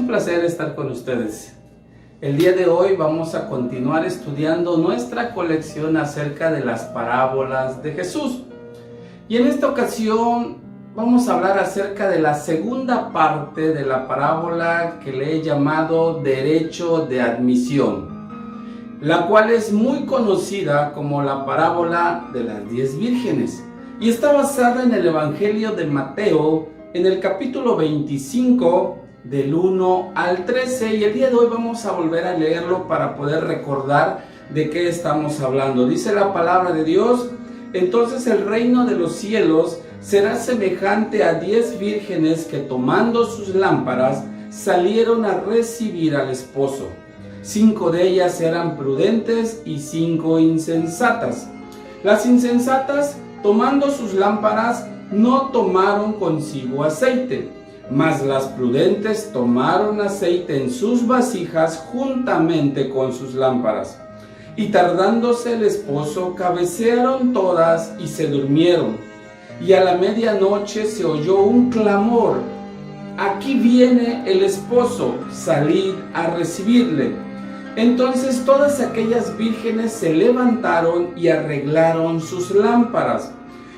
un placer estar con ustedes. El día de hoy vamos a continuar estudiando nuestra colección acerca de las parábolas de Jesús. Y en esta ocasión vamos a hablar acerca de la segunda parte de la parábola que le he llamado derecho de admisión, la cual es muy conocida como la parábola de las 10 vírgenes y está basada en el Evangelio de Mateo en el capítulo 25 del 1 al 13, y el día de hoy vamos a volver a leerlo para poder recordar de qué estamos hablando. Dice la palabra de Dios: entonces el reino de los cielos será semejante a 10 vírgenes que, tomando sus lámparas, salieron a recibir al esposo. 5 de ellas eran prudentes y 5 insensatas. Las insensatas, tomando sus lámparas, no tomaron consigo aceite, mas las prudentes tomaron aceite en sus vasijas juntamente con sus lámparas. Y tardándose el esposo, cabecearon todas y se durmieron. Y a la medianoche se oyó un clamor: aquí viene el esposo, salid a recibirle. Entonces todas aquellas vírgenes se levantaron y arreglaron sus lámparas.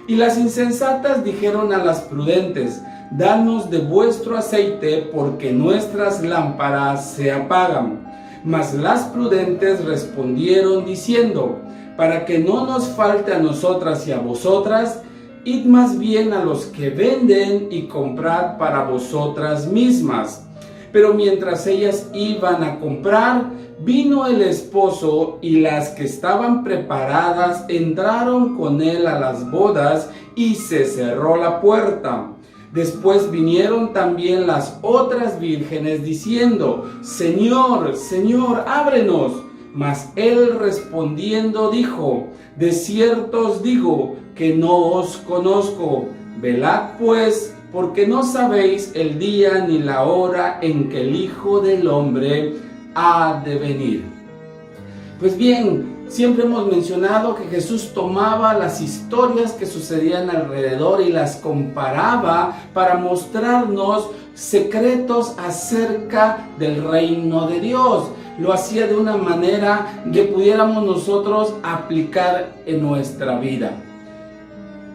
Y las insensatas dijeron a las prudentes: danos de vuestro aceite, porque nuestras lámparas se apagan. Mas las prudentes respondieron diciendo: para que no nos falte a nosotras y a vosotras, id más bien a los que venden y comprad para vosotras mismas. Pero mientras ellas iban a comprar, vino el esposo, y las que estaban preparadas entraron con él a las bodas, y se cerró la puerta. Después vinieron también las otras vírgenes diciendo: Señor, Señor, ábrenos. Mas él respondiendo dijo: de cierto os digo que no os conozco. Velad pues, porque no sabéis el día ni la hora en que el Hijo del Hombre ha de venir. Pues bien, siempre hemos mencionado que Jesús tomaba las historias que sucedían alrededor y las comparaba para mostrarnos secretos acerca del reino de Dios. Lo hacía de una manera que pudiéramos nosotros aplicar en nuestra vida.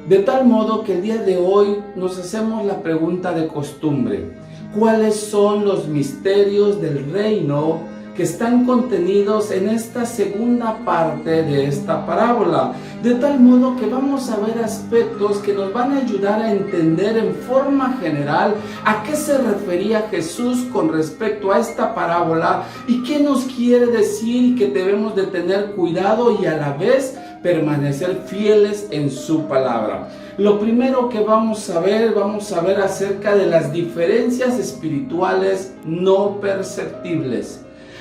De tal modo que el día de hoy nos hacemos la pregunta de costumbre: ¿cuáles son los misterios del reino que están contenidos en esta segunda parte de esta parábola? De tal modo que vamos a ver aspectos que nos van a ayudar a entender en forma general a qué se refería Jesús con respecto a esta parábola y qué nos quiere decir, y que debemos de tener cuidado y a la vez permanecer fieles en su palabra. Lo primero que vamos a ver acerca de las diferencias espirituales no perceptibles.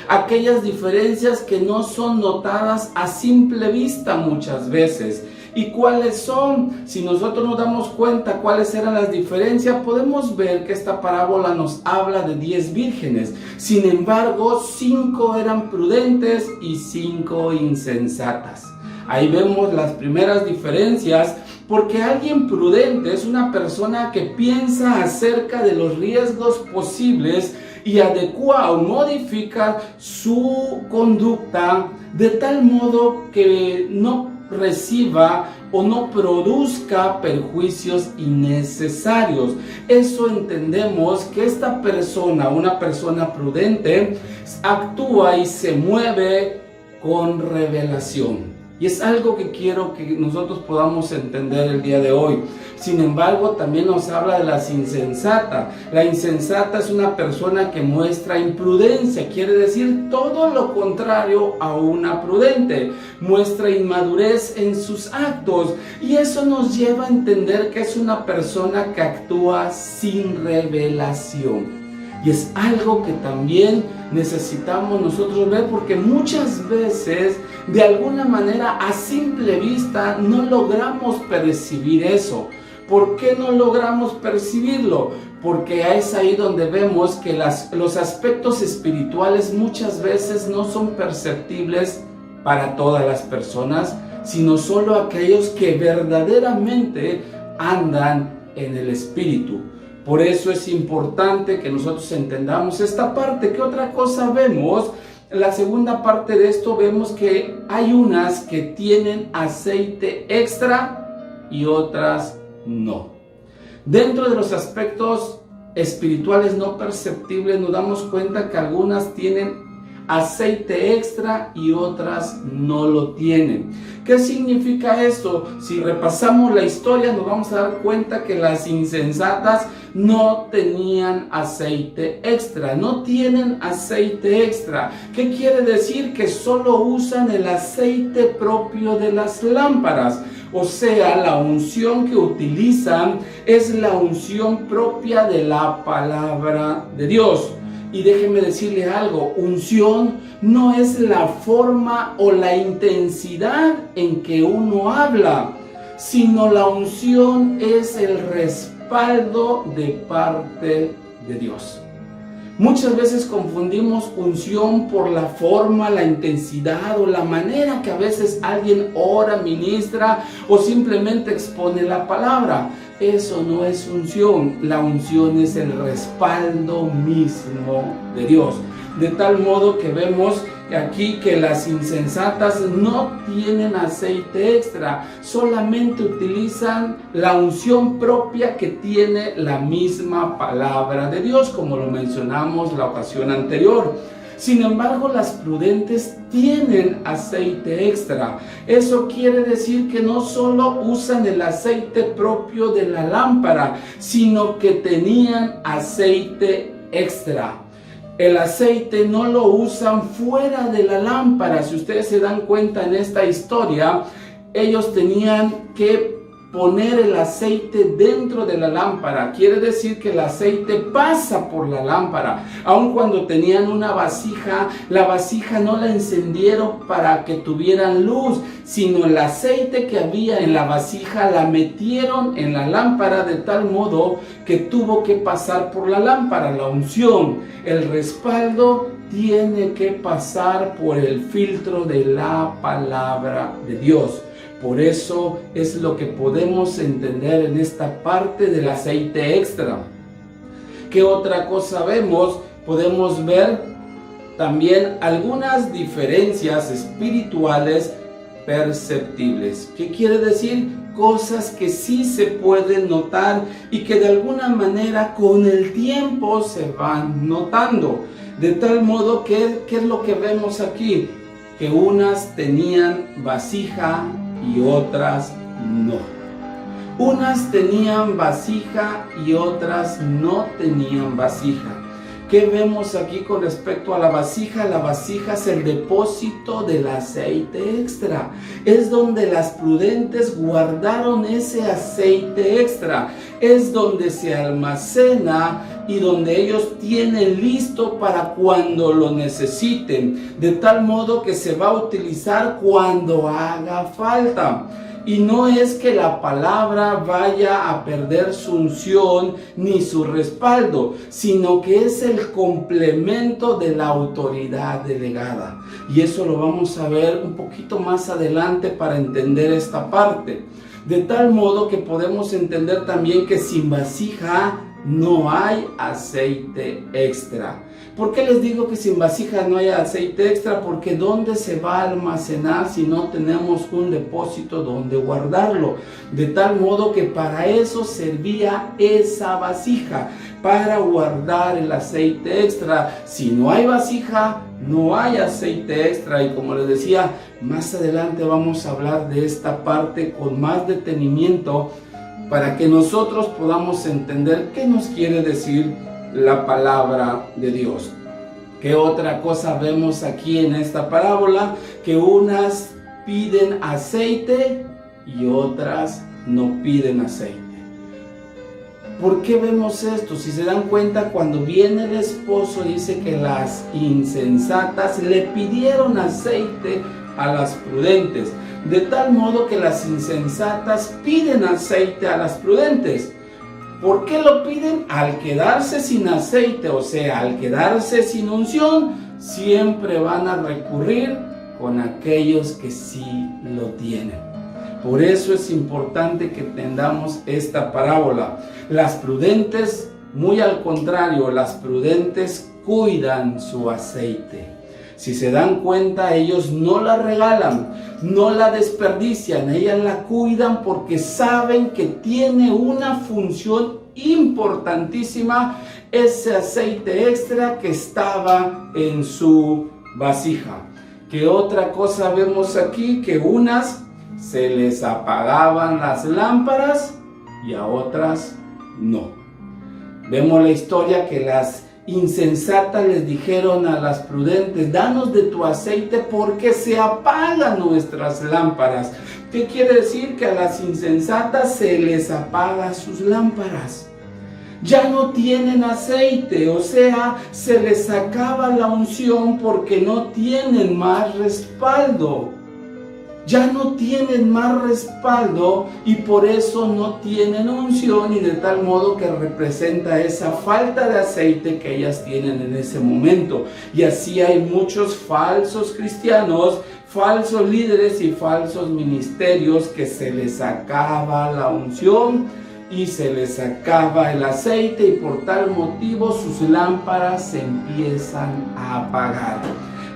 Aquellas diferencias que no son notadas a simple vista muchas veces. ¿Y cuáles son? Si nosotros nos damos cuenta cuáles eran las diferencias, podemos ver que esta parábola nos habla de 10 vírgenes. Sin embargo, 5 eran prudentes y 5 insensatas. Ahí vemos las primeras diferencias, porque alguien prudente es una persona que piensa acerca de los riesgos posibles y adecua o modifica su conducta de tal modo que no reciba o no produzca perjuicios innecesarios. Eso entendemos que esta persona, una persona prudente, actúa y se mueve con revelación. Y es algo que quiero que nosotros podamos entender el día de hoy. Sin embargo, también nos habla de las insensatas. La insensata es una persona que muestra imprudencia, quiere decir todo lo contrario a una prudente. Muestra inmadurez en sus actos, y eso nos lleva a entender que es una persona que actúa sin revelación. Y es algo que también necesitamos nosotros ver, porque muchas veces, de alguna manera, a simple vista, no logramos percibir eso. ¿Por qué no logramos percibirlo? Porque es ahí donde vemos que los aspectos espirituales muchas veces no son perceptibles para todas las personas, sino solo aquellos que verdaderamente andan en el Espíritu. Por eso es importante que nosotros entendamos esta parte. ¿Qué otra cosa vemos? La segunda parte de esto vemos que hay unas que tienen aceite extra y otras no. Dentro de los aspectos espirituales no perceptibles nos damos cuenta que algunas tienen aceite extra y otras no lo tienen. ¿Qué significa esto? Si repasamos la historia nos vamos a dar cuenta que las insensatas no tenían aceite extra, no tienen aceite extra. ¿Qué quiere decir? Que solo usan el aceite propio de las lámparas. O sea, la unción que utilizan es la unción propia de la palabra de Dios. Y déjeme decirle algo, unción no es la forma o la intensidad en que uno habla, sino la unción es el respaldo de parte de Dios. Muchas veces confundimos unción por la forma, la intensidad o la manera que a veces alguien ora, ministra o simplemente expone la palabra. Eso no es unción. La unción es el respaldo mismo de Dios. De tal modo que vemos aquí que las insensatas no tienen aceite extra, solamente utilizan la unción propia que tiene la misma palabra de Dios, como lo mencionamos la ocasión anterior. Sin embargo, las prudentes tienen aceite extra. Eso quiere decir que no solo usan el aceite propio de la lámpara, sino que tenían aceite extra. El aceite no lo usan fuera de la lámpara. Si ustedes se dan cuenta en esta historia, ellos tenían que poner el aceite dentro de la lámpara. Quiere decir que el aceite pasa por la lámpara. Aun cuando tenían una vasija, la vasija no la encendieron para que tuvieran luz, sino el aceite que había en la vasija la metieron en la lámpara de tal modo que tuvo que pasar por la lámpara. La unción, el respaldo, tiene que pasar por el filtro de la palabra de Dios. Por eso es lo que podemos entender en esta parte del aceite extra. ¿Qué otra cosa vemos? Podemos ver también algunas diferencias espirituales perceptibles. ¿Qué quiere decir? Cosas que sí se pueden notar y que de alguna manera con el tiempo se van notando. De tal modo que, ¿qué es lo que vemos aquí? Que unas tenían vasija y otras no. Unas tenían vasija y otras no tenían vasija. ¿Qué vemos aquí con respecto a la vasija? La vasija es el depósito del aceite extra. Es donde las prudentes guardaron ese aceite extra. Es donde se almacena y donde ellos tienen listo para cuando lo necesiten. De tal modo que se va a utilizar cuando haga falta. Y no es que la palabra vaya a perder su unción ni su respaldo, sino que es el complemento de la autoridad delegada. Y eso lo vamos a ver un poquito más adelante para entender esta parte. De tal modo que podemos entender también que sin vasija no hay aceite extra. ¿Por qué les digo que sin vasija no hay aceite extra? Porque ¿dónde se va a almacenar si no tenemos un depósito donde guardarlo? De tal modo que para eso servía esa vasija, para guardar el aceite extra. Si no hay vasija, no hay aceite extra. Y como les decía, más adelante vamos a hablar de esta parte con más detenimiento para que nosotros podamos entender qué nos quiere decir la palabra de Dios. ¿Qué otra cosa vemos aquí en esta parábola? Que unas piden aceite y otras no piden aceite. ¿Por qué vemos esto? Si se dan cuenta, cuando viene el esposo dice que las insensatas le pidieron aceite a las prudentes, de tal modo que las insensatas piden aceite a las prudentes. ¿Por qué lo piden? Al quedarse sin aceite, o sea, al quedarse sin unción, siempre van a recurrir con aquellos que sí lo tienen. Por eso es importante que entendamos esta parábola. Las prudentes Muy al contrario, las prudentes cuidan su aceite. Si se dan cuenta, ellos no la regalan, no la desperdician, ellas la cuidan porque saben que tiene una función importantísima ese aceite extra que estaba en su vasija. ¿Qué otra cosa vemos aquí? Que unas se les apagaban las lámparas y a otras no. Vemos la historia que las insensatas les dijeron a las prudentes: danos de tu aceite porque se apagan nuestras lámparas. ¿Qué quiere decir? Que a las insensatas se les apagan sus lámparas. Ya no tienen aceite, o sea, se les acaba la unción porque no tienen más respaldo. Ya no tienen más respaldo y por eso no tienen unción, y de tal modo que representa esa falta de aceite que ellas tienen en ese momento. Y así hay muchos falsos cristianos, falsos líderes y falsos ministerios que se les acaba la unción y se les acaba el aceite, y por tal motivo sus lámparas se empiezan a apagar.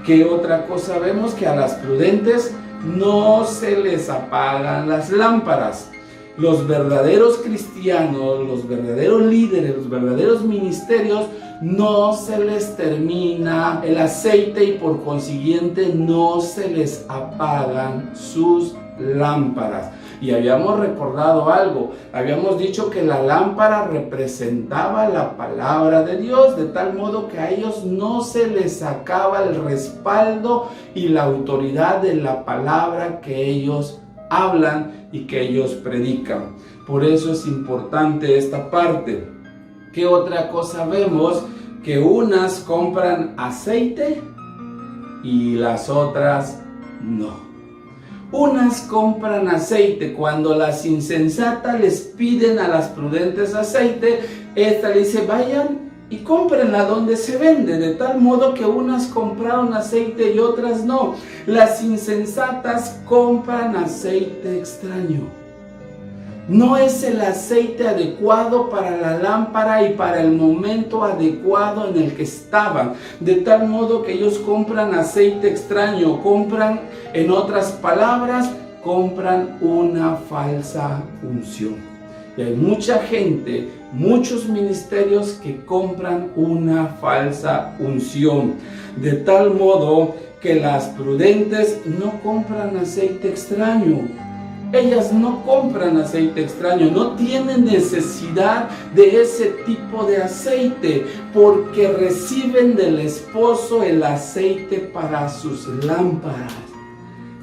¿Qué otra cosa vemos? Que a las prudentes no se les apagan las lámparas. Los verdaderos cristianos, los verdaderos líderes, los verdaderos ministerios, no se les termina el aceite y por consiguiente no se les apagan sus lámparas. Y habíamos recordado algo, habíamos dicho que la lámpara representaba la palabra de Dios, de tal modo que a ellos no se les acaba el respaldo y la autoridad de la palabra que ellos hablan y que ellos predican. Por eso es importante esta parte. ¿Qué otra cosa vemos? Que unas compran aceite y las otras no. Unas compran aceite. Cuando las insensatas les piden a las prudentes aceite, esta le dice: vayan y cómprenla donde se vende, de tal modo que unas compraron aceite y otras no. Las insensatas compran aceite extraño. No es el aceite adecuado para la lámpara y para el momento adecuado en el que estaban, de tal modo que ellos compran aceite extraño, compran, en otras palabras, compran una falsa unción. Y hay mucha gente, muchos ministerios que compran una falsa unción, de tal modo que las prudentes no compran aceite extraño. Ellas no compran aceite extraño, no tienen necesidad de ese tipo de aceite, porque reciben del esposo el aceite para sus lámparas.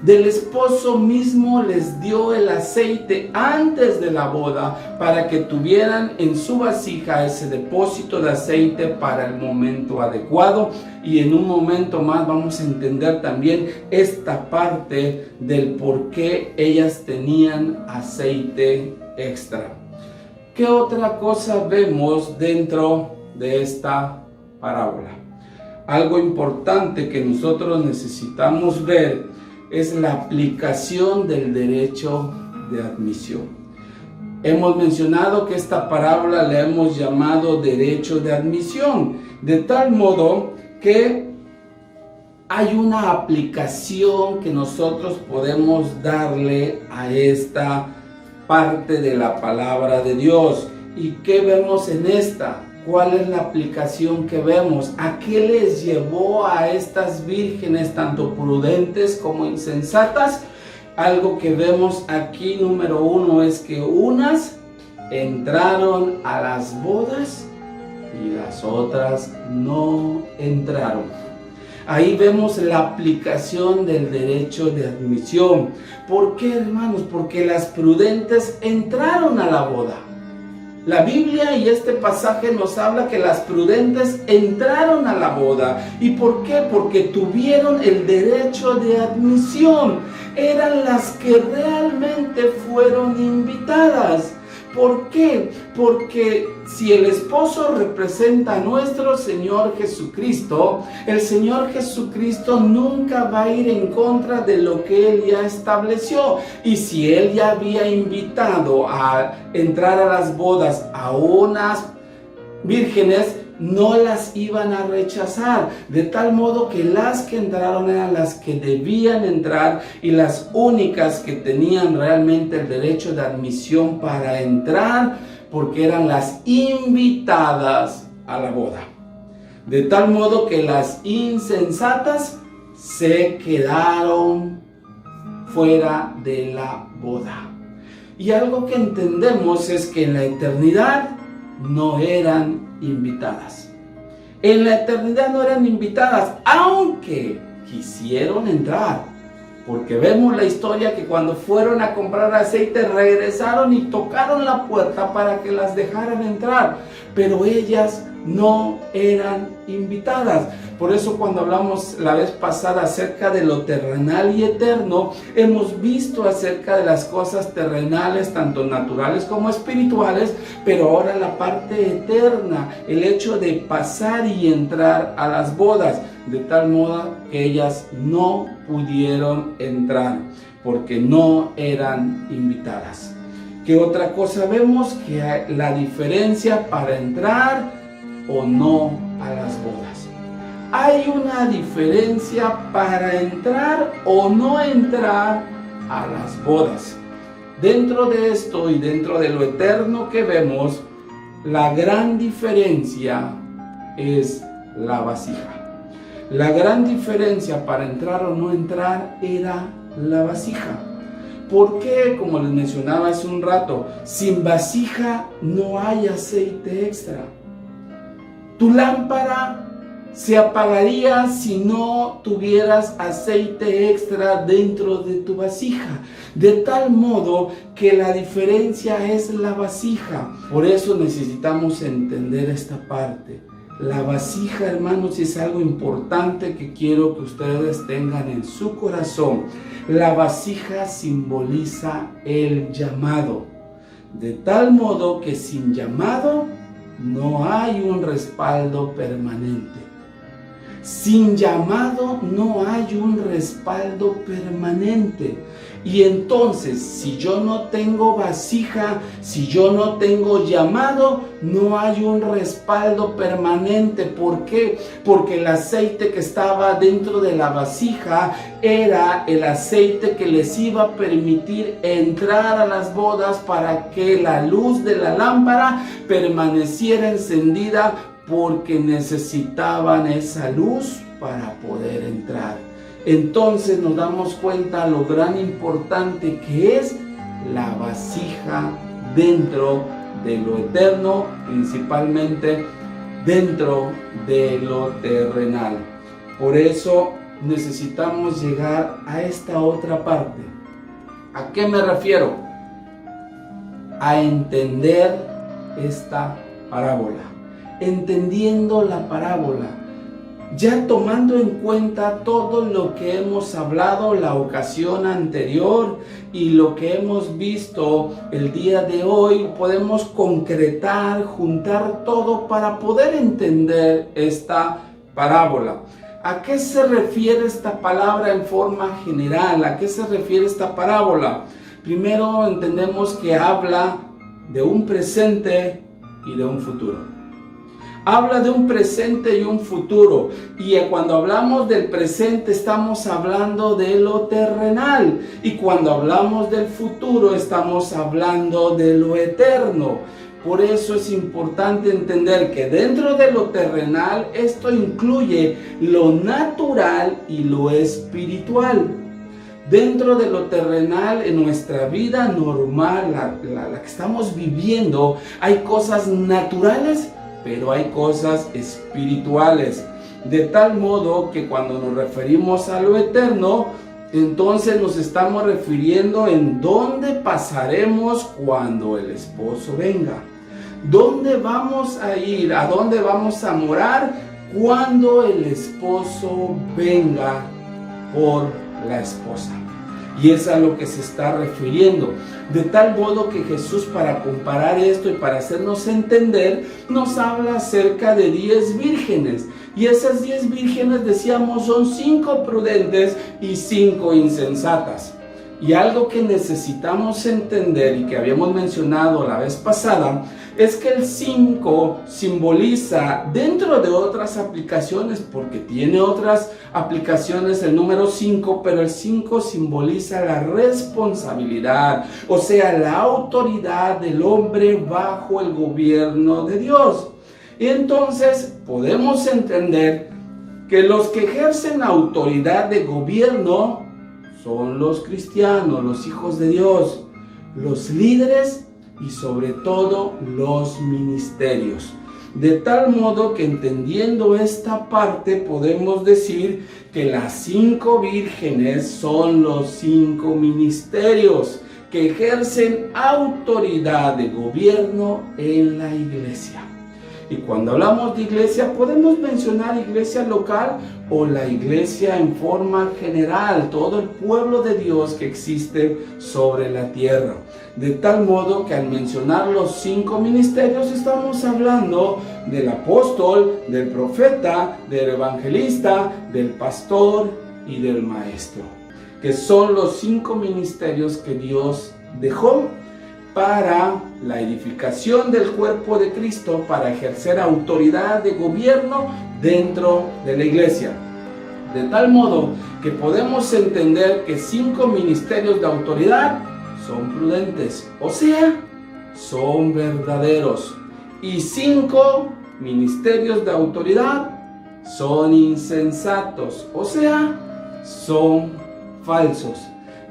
Del esposo mismo les dio el aceite antes de la boda para que tuvieran en su vasija ese depósito de aceite para el momento adecuado. Y en un momento más vamos a entender también esta parte del por qué ellas tenían aceite extra. ¿Qué otra cosa vemos dentro de esta parábola? Algo importante que nosotros necesitamos ver es la aplicación del derecho de admisión. Hemos mencionado que esta parábola le hemos llamado derecho de admisión, de tal modo que hay una aplicación que nosotros podemos darle a esta parte de la palabra de Dios. ¿Y qué vemos en esta? ¿Cuál es la aplicación que vemos? ¿A qué les llevó a estas vírgenes, tanto prudentes como insensatas? Algo que vemos aquí, número 1, es que unas entraron a las bodas y las otras no entraron. Ahí vemos la aplicación del derecho de admisión. ¿Por qué, hermanos? Porque las prudentes entraron a la boda. La Biblia y este pasaje nos habla que las prudentes entraron a la boda. ¿Y por qué? Porque tuvieron el derecho de admisión. Eran las que realmente fueron invitadas. ¿Por qué? Porque si el esposo representa a nuestro Señor Jesucristo, el Señor Jesucristo nunca va a ir en contra de lo que Él ya estableció. Y si Él ya había invitado a entrar a las bodas a unas vírgenes no las iban a rechazar, de tal modo que las que entraron eran las que debían entrar y las únicas que tenían realmente el derecho de admisión para entrar, porque eran las invitadas a la boda. De tal modo que las insensatas se quedaron fuera de la boda. Y algo que entendemos es que en la eternidad no eran invitadas. En la eternidad no eran invitadas, aunque quisieron entrar. Porque vemos la historia que cuando fueron a comprar aceite regresaron y tocaron la puerta para que las dejaran entrar. Pero ellas no eran invitadas. Por eso cuando hablamos la vez pasada acerca de lo terrenal y eterno, hemos visto acerca de las cosas terrenales, tanto naturales como espirituales, pero ahora la parte eterna, el hecho de pasar y entrar a las bodas, de tal modo que ellas no pudieron entrar, porque no eran invitadas. ¿Qué otra cosa vemos? Que la diferencia para entrar o no a las bodas. Hay una diferencia para entrar o no entrar a las bodas. Dentro de esto y dentro de lo eterno que vemos, la gran diferencia es la vasija. La gran diferencia para entrar o no entrar era la vasija. ¿Por qué? Como les mencionaba hace un rato, sin vasija no hay aceite extra. Tu lámpara se apagaría si no tuvieras aceite extra dentro de tu vasija. De tal modo que la diferencia es la vasija. Por eso necesitamos entender esta parte. La vasija, hermanos, es algo importante que quiero que ustedes tengan en su corazón. La vasija simboliza el llamado. De tal modo que sin llamado no hay un respaldo permanente. Sin llamado no hay un respaldo permanente. Y entonces, si yo no tengo vasija, si yo no tengo llamado, no hay un respaldo permanente. ¿Por qué? Porque el aceite que estaba dentro de la vasija era el aceite que les iba a permitir entrar a las bodas para que la luz de la lámpara permaneciera encendida, porque necesitaban esa luz para poder entrar. Entonces nos damos cuenta lo gran importante que es la vasija dentro de lo eterno, principalmente dentro de lo terrenal. Por eso necesitamos llegar a esta otra parte. ¿A qué me refiero? A entender esta parábola. Entendiendo la parábola, ya tomando en cuenta todo lo que hemos hablado la ocasión anterior y lo que hemos visto el día de hoy, podemos concretar, juntar todo para poder entender esta parábola. ¿A qué se refiere esta palabra en forma general? ¿A qué se refiere esta parábola? Primero entendemos que habla de un presente y de un futuro. Habla de un presente y un futuro. Y cuando hablamos del presente estamos hablando de lo terrenal. Y cuando hablamos del futuro estamos hablando de lo eterno. Por eso es importante entender que dentro de lo terrenal esto incluye lo natural y lo espiritual. Dentro de lo terrenal, en nuestra vida normal, la que estamos viviendo, hay cosas naturales, pero hay cosas espirituales. De tal modo que cuando nos referimos a lo eterno, entonces nos estamos refiriendo en dónde pasaremos cuando el esposo venga. ¿Dónde vamos a ir? ¿A dónde vamos a morar cuando el esposo venga por la esposa? Y es a lo que se está refiriendo. De tal modo que Jesús, para comparar esto y para hacernos entender, nos habla acerca de 10 vírgenes. Y esas 10 vírgenes, decíamos, son 5 prudentes y 5 insensatas. Y algo que necesitamos entender y que habíamos mencionado la vez pasada es que el 5 simboliza, dentro de otras aplicaciones, porque tiene otras aplicaciones el número 5, pero el 5 simboliza la responsabilidad, o sea, la autoridad del hombre bajo el gobierno de Dios. Y entonces podemos entender que los que ejercen autoridad de gobierno son los cristianos, los hijos de Dios, los líderes y sobre todo los ministerios. De tal modo que entendiendo esta parte podemos decir que las 5 vírgenes son los 5 ministerios que ejercen autoridad de gobierno en la iglesia. Y cuando hablamos de iglesia, podemos mencionar iglesia local o la iglesia en forma general, todo el pueblo de Dios que existe sobre la tierra. De tal modo que al mencionar los 5 ministerios estamos hablando del apóstol, del profeta, del evangelista, del pastor y del maestro, que son los 5 ministerios que Dios dejó para la edificación del cuerpo de Cristo, para ejercer autoridad de gobierno dentro de la iglesia. De tal modo que podemos entender que 5 ministerios de autoridad son prudentes, o sea, son verdaderos. Y 5 ministerios de autoridad son insensatos, o sea, son falsos.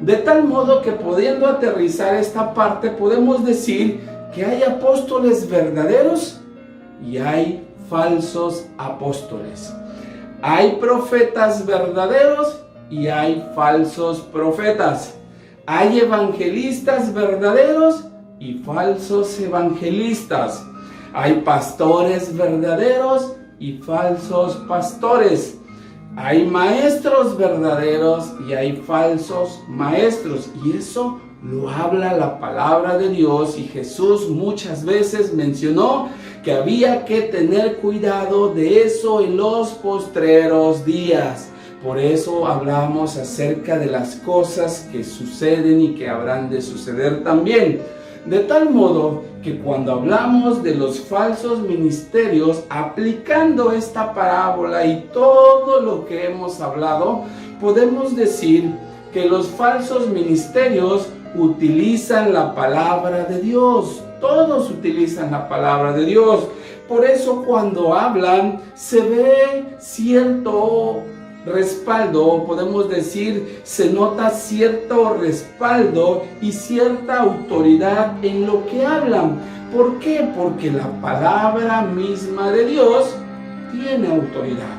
De tal modo que pudiendo aterrizar esta parte, podemos decir que hay apóstoles verdaderos y hay falsos apóstoles. Hay profetas verdaderos y hay falsos profetas. Hay evangelistas verdaderos y falsos evangelistas. Hay pastores verdaderos y falsos pastores. Hay maestros verdaderos y hay falsos maestros, y eso lo habla la palabra de Dios, y Jesús muchas veces mencionó que había que tener cuidado de eso en los postreros días. Por eso hablamos acerca de las cosas que suceden y que habrán de suceder también. De tal modo que cuando hablamos de los falsos ministerios, aplicando esta parábola y todo lo que hemos hablado, podemos decir que los falsos ministerios utilizan la palabra de Dios. Todos utilizan la palabra de Dios. Por eso cuando hablan se ve cierto respaldo, podemos decir, se nota cierto respaldo y cierta autoridad en lo que hablan. ¿Por qué? Porque la palabra misma de Dios tiene autoridad.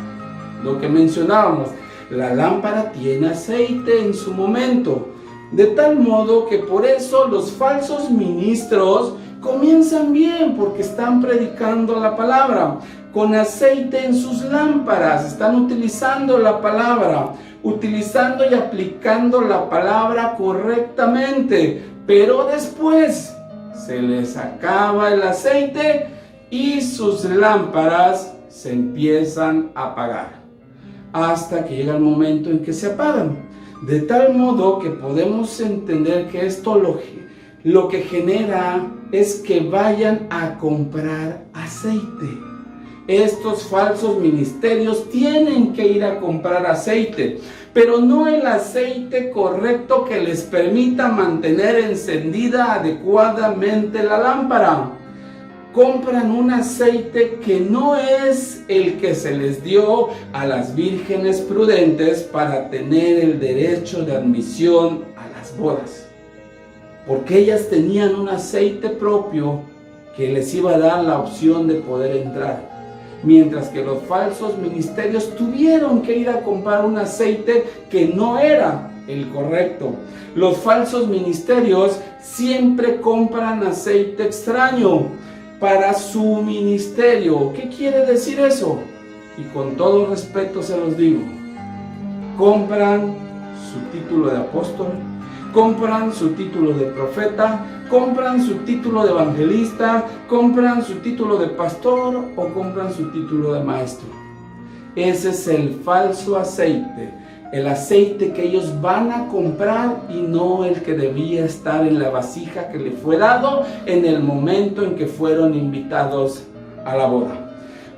Lo que mencionábamos, la lámpara tiene aceite en su momento. De tal modo que por eso los falsos ministros comienzan bien, porque están predicando la palabra. Con aceite en sus lámparas, están utilizando la palabra, utilizando y aplicando la palabra correctamente, pero después se les acaba el aceite y sus lámparas se empiezan a apagar, hasta que llega el momento en que se apagan. De tal modo que podemos entender que esto lo que genera es que vayan a comprar aceite. Estos falsos ministerios tienen que ir a comprar aceite, pero no el aceite correcto que les permita mantener encendida adecuadamente la lámpara. Compran un aceite que no es el que se les dio a las vírgenes prudentes para tener el derecho de admisión a las bodas, porque ellas tenían un aceite propio que les iba a dar la opción de poder entrar. Mientras que los falsos ministerios tuvieron que ir a comprar un aceite que no era el correcto. Los falsos ministerios siempre compran aceite extraño para su ministerio. ¿Qué quiere decir eso? Y con todo respeto se los digo, compran su título de apóstol, compran su título de profeta, compran su título de evangelista, compran su título de pastor o compran su título de maestro. Ese es el falso aceite el aceite que ellos van a comprar y no el que debía estar en la vasija que le fue dado en el momento en que fueron invitados a la boda.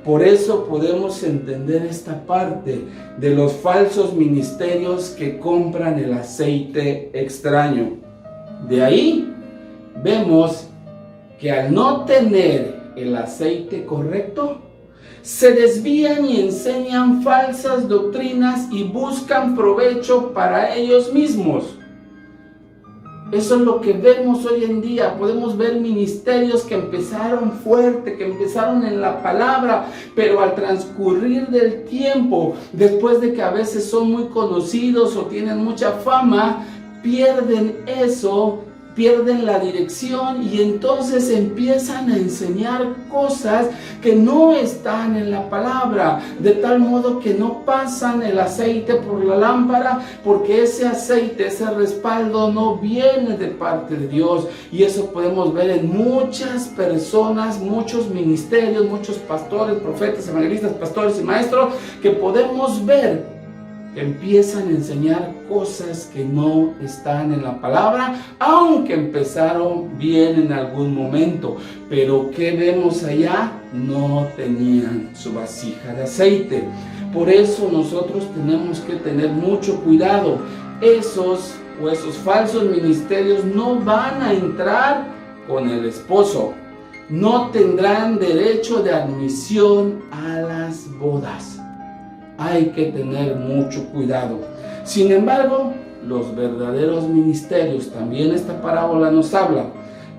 Por eso podemos entender esta parte de los falsos ministerios que compran el aceite extraño. De ahí vemos que al no tener el aceite correcto, se desvían y enseñan falsas doctrinas y buscan provecho para ellos mismos. Eso es lo que vemos hoy en día. Podemos ver ministerios que empezaron fuerte, que empezaron en la palabra, pero al transcurrir del tiempo, después de que a veces son muy conocidos o tienen mucha fama, pierden eso, pierden la dirección y entonces empiezan a enseñar cosas que no están en la palabra, de tal modo que no pasan el aceite por la lámpara, porque ese aceite, ese respaldo no viene de parte de Dios. Y eso podemos ver en muchas personas, muchos ministerios, muchos pastores, profetas, evangelistas, pastores y maestros, que podemos ver que empiezan a enseñar cosas que no están en la palabra, aunque empezaron bien en algún momento. Pero ¿qué vemos allá? No tenían su vasija de aceite. Por eso nosotros tenemos que tener mucho cuidado. Esos falsos ministerios no van a entrar con el esposo. No tendrán derecho de admisión a las bodas. Hay que tener mucho cuidado. Sin embargo, los verdaderos ministerios, también esta parábola nos habla,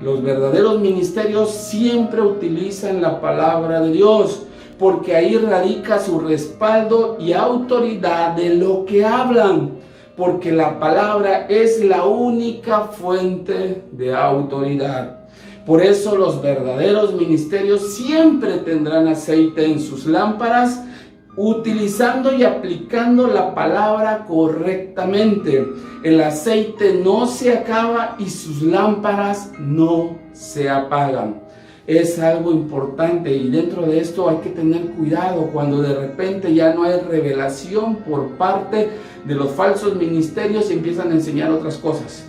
los verdaderos ministerios siempre utilizan la palabra de Dios, porque ahí radica su respaldo y autoridad de lo que hablan, porque la palabra es la única fuente de autoridad. Por eso los verdaderos ministerios siempre tendrán aceite en sus lámparas, utilizando y aplicando la palabra correctamente. El aceite no se acaba y sus lámparas no se apagan. Es algo importante y dentro de esto hay que tener cuidado cuando de repente ya no hay revelación por parte de los falsos ministerios y empiezan a enseñar otras cosas.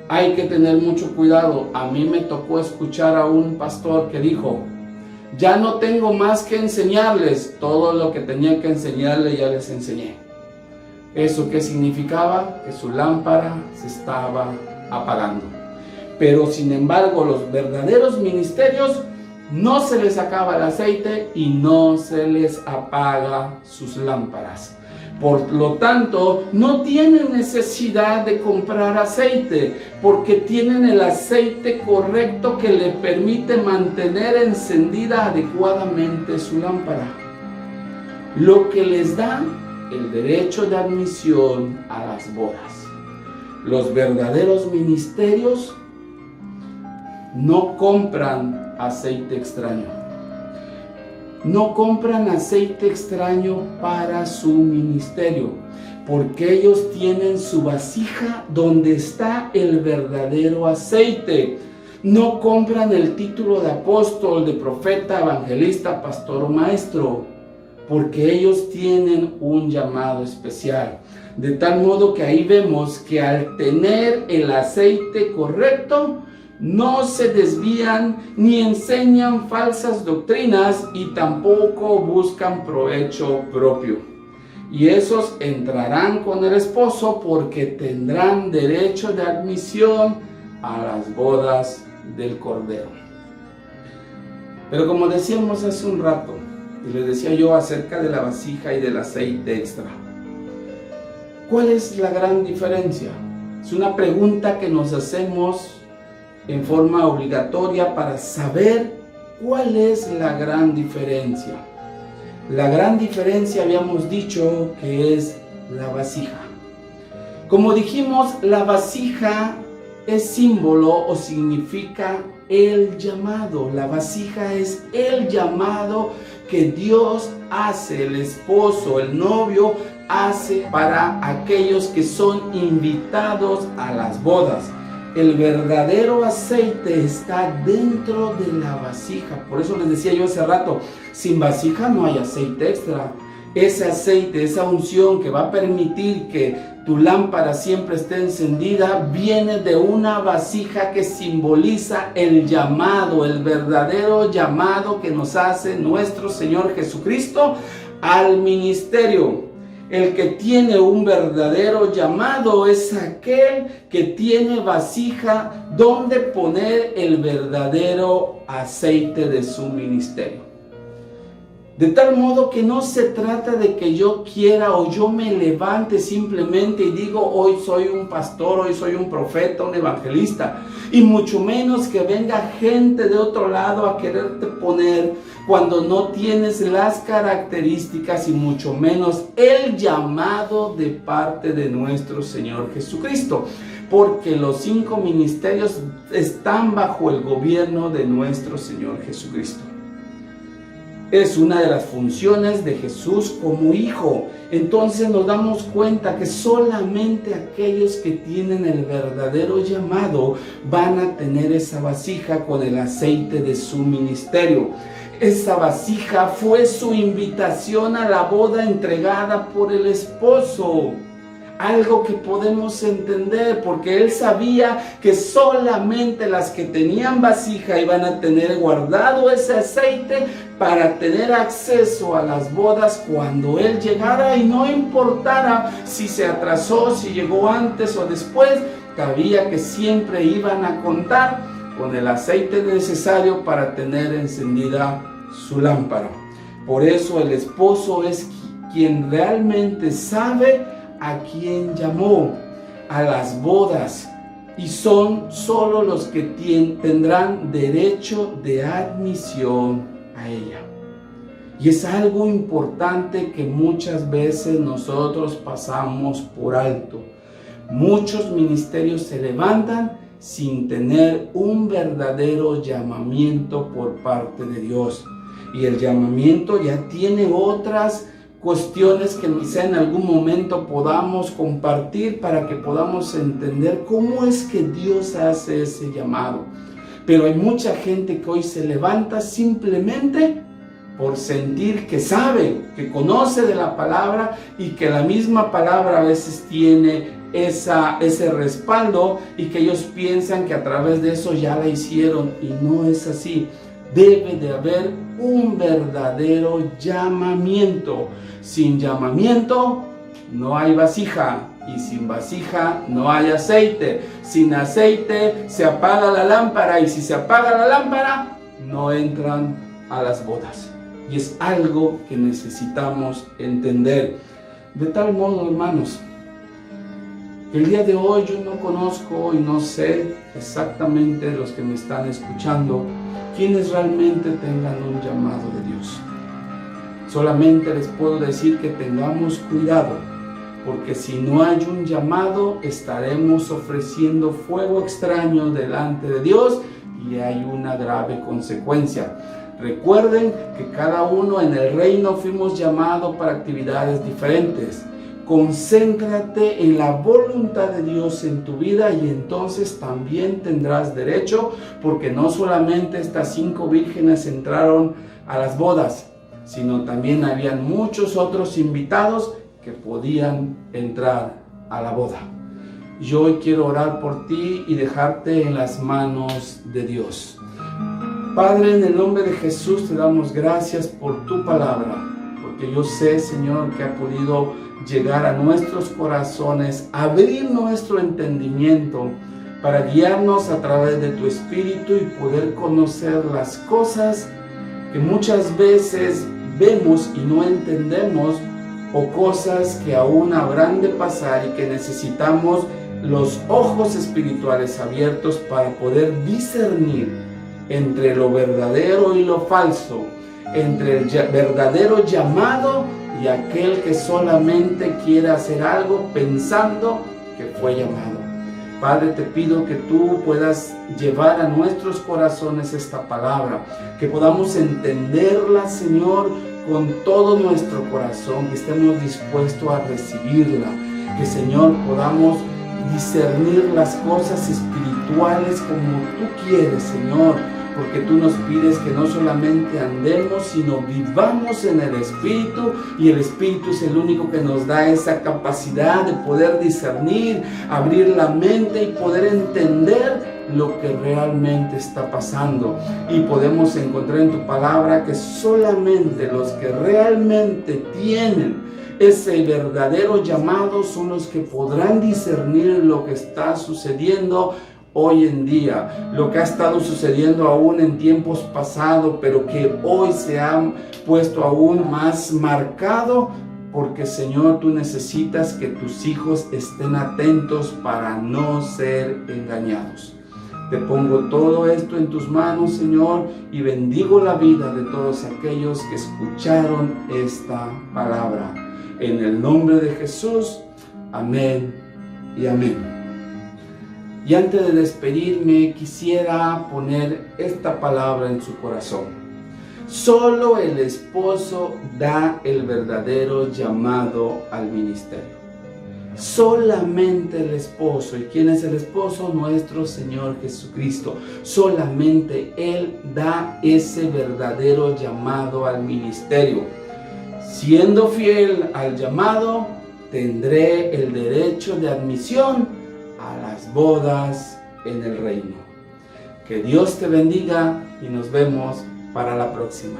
Hay que tener mucho cuidado. A mí me tocó escuchar a un pastor que dijo: ya no tengo más que enseñarles, todo lo que tenía que enseñarles ya les enseñé. ¿Eso qué significaba? Que su lámpara se estaba apagando. Pero sin embargo, los verdaderos ministerios no se les acaba el aceite y no se les apaga sus lámparas. Por lo tanto, no tienen necesidad de comprar aceite, porque tienen el aceite correcto que le permite mantener encendida adecuadamente su lámpara. Lo que les da el derecho de admisión a las bodas. Los verdaderos ministerios no compran aceite extraño. No compran aceite extraño para su ministerio, porque ellos tienen su vasija donde está el verdadero aceite. No compran el título de apóstol, de profeta, evangelista, pastor o maestro, porque ellos tienen un llamado especial. De tal modo que ahí vemos que al tener el aceite correcto, no se desvían ni enseñan falsas doctrinas y tampoco buscan provecho propio. Y esos entrarán con el esposo porque tendrán derecho de admisión a las bodas del Cordero. Pero como decíamos hace un rato, y les decía yo acerca de la vasija y del aceite extra, ¿cuál es la gran diferencia? Es una pregunta que nos hacemos en forma obligatoria para saber cuál es la gran diferencia. La gran diferencia habíamos dicho que es la vasija. Como dijimos, la vasija es símbolo o significa el llamado. La vasija es el llamado que Dios hace, el esposo, el novio hace para aquellos que son invitados a las bodas. El verdadero aceite está dentro de la vasija. Por eso les decía yo hace rato, sin vasija no hay aceite extra. ese aceite, esa unción que va a permitir que tu lámpara siempre esté encendida, viene de una vasija que simboliza el llamado, el verdadero llamado que nos hace nuestro Señor Jesucristo al ministerio. El que tiene un verdadero llamado es aquel que tiene vasija donde poner el verdadero aceite de su ministerio. De tal modo que no se trata de que yo quiera o yo me levante simplemente y digo, hoy soy un pastor, hoy soy un profeta, un evangelista. Y mucho menos que venga gente de otro lado a quererte poner cuando no tienes las características y mucho menos el llamado de parte de nuestro Señor Jesucristo. Porque los 5 ministerios están bajo el gobierno de nuestro Señor Jesucristo. Es una de las funciones de Jesús como hijo. Entonces nos damos cuenta que solamente aquellos que tienen el verdadero llamado van a tener esa vasija con el aceite de su ministerio. Esa vasija fue su invitación a la boda entregada por el esposo. Algo que podemos entender, porque él sabía que solamente las que tenían vasija iban a tener guardado ese aceite para tener acceso a las bodas cuando él llegara, y no importara si se atrasó, si llegó antes o después, sabía que siempre iban a contar con el aceite necesario para tener encendida su lámpara. Por eso el esposo es quien realmente sabe a quien llamó a las bodas, y son solo los que tendrán derecho de admisión a ella. Y es algo importante que muchas veces nosotros pasamos por alto. Muchos ministerios se levantan sin tener un verdadero llamamiento por parte de Dios, y el llamamiento ya tiene otras cuestiones que quizá en algún momento podamos compartir para que podamos entender cómo es que Dios hace ese llamado. Pero hay mucha gente que hoy se levanta simplemente por sentir que sabe, que conoce de la palabra, y que la misma palabra a veces tiene ese respaldo, y que ellos piensan que a través de eso ya la hicieron, y no es así. Debe de haber un verdadero llamamiento. Sin llamamiento no hay vasija, y sin vasija no hay aceite. Sin aceite se apaga la lámpara, y si se apaga la lámpara no entran a las bodas. Y es algo que necesitamos entender. De tal modo, hermanos, el día de hoy yo no conozco y no sé exactamente, los que me están escuchando, quienes realmente tengan un llamado de Dios. Solamente les puedo decir que tengamos cuidado, porque si no hay un llamado, estaremos ofreciendo fuego extraño delante de Dios, y hay una grave consecuencia. Recuerden que cada uno en el reino fuimos llamados para actividades diferentes. Concéntrate en la voluntad de Dios en tu vida, y entonces también tendrás derecho, porque no solamente estas 5 vírgenes entraron a las bodas, sino también habían muchos otros invitados que podían entrar a la boda. Yo hoy quiero orar por ti y dejarte en las manos de Dios. Padre, en el nombre de Jesús te damos gracias por tu palabra, porque yo sé, Señor, que ha podido llegar a nuestros corazones, abrir nuestro entendimiento para guiarnos a través de tu Espíritu y poder conocer las cosas que muchas veces vemos y no entendemos, o cosas que aún habrán de pasar y que necesitamos los ojos espirituales abiertos para poder discernir entre lo verdadero y lo falso, entre el verdadero llamado y aquel que solamente quiere hacer algo pensando que fue llamado. Padre, te pido que tú puedas llevar a nuestros corazones esta palabra, que podamos entenderla, Señor, con todo nuestro corazón, que estemos dispuestos a recibirla, que, Señor, podamos discernir las cosas espirituales como tú quieres, Señor, porque tú nos pides que no solamente andemos, sino vivamos en el Espíritu, y el Espíritu es el único que nos da esa capacidad de poder discernir, abrir la mente y poder entender lo que realmente está pasando. Y podemos encontrar en tu palabra que solamente los que realmente tienen ese verdadero llamado son los que podrán discernir lo que está sucediendo hoy en día, lo que ha estado sucediendo aún en tiempos pasados, pero que hoy se ha puesto aún más marcado, porque Señor, tú necesitas que tus hijos estén atentos para no ser engañados. Te pongo todo esto en tus manos, Señor, y bendigo la vida de todos aquellos que escucharon esta palabra. En el nombre de Jesús, amén y amén. Y antes de despedirme, quisiera poner esta palabra en su corazón. Solo el esposo da el verdadero llamado al ministerio. Solamente el esposo. ¿Y quién es el esposo? Nuestro Señor Jesucristo. Solamente Él da ese verdadero llamado al ministerio. Siendo fiel al llamado, tendré el derecho de admisión a las bodas en el reino. Que Dios te bendiga y nos vemos para la próxima.